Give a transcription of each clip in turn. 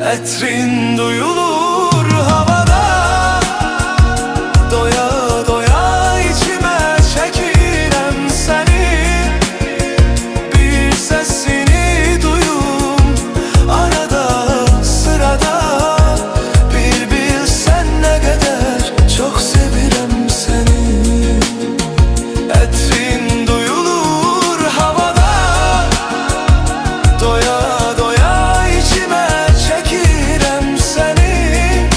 Etrin duyulur havada, doya doya içime çekirem seni. Bir sesini duyum arada sırada. Bir bilsen ne kadar çok sevirem seni. Etrin duyulur havada, doya doya içime çekirem seni.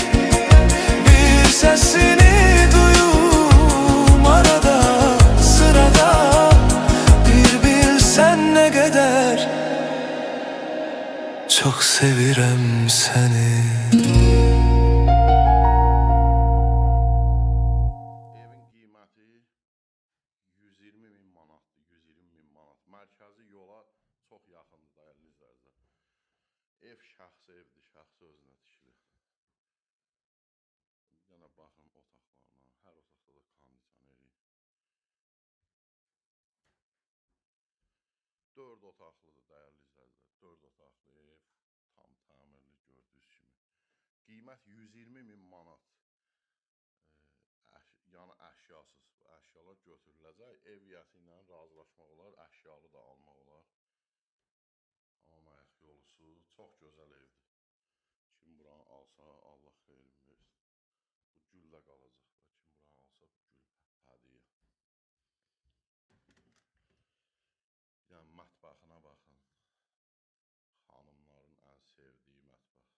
Bir sesini duyum arada sırada. Bir bilsen ne kadar çok sevirem seni. Evin qiyməti 120 min manatdır, 120 min manat. Mərkəzi yola çox yaxındır dəyərli izləyicilər. Ev şəxsi evdir, şəxsi özünə tikili. Yenə baxın otaqlarına, hər otaqda da kondisioneri. 4 otaqlıdır dəyərli izləyicilər, 4 otaqlı ev, tam təmirli gördüyünüz kimi. Qiymət 120 min manat. Yəni əşyasız, əşyalar götürüləcək, ev yəsi ilə razılaşmaq olar, əşyalı da almaq olar. Almayaq yolusu, çox gözəl evdir. Kim buranı alsa, Allah xeyrin versin. Bu gül də qalacaq da, kim buranı alsa, gül hədiyyə. Yəni mətbəxinə baxın, xanımların ən sevdiyi mətbəx.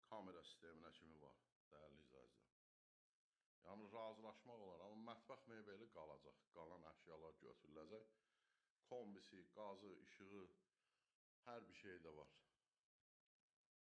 Kamera sisteminə kimi var, dəyərli izləyicilər. Yəni razılaşmaq olar, amma mətbəx mebeli qalacaq, qalan əşyalar götürüləcək. Kombisi, qazı, işığı, hər bir şey də var.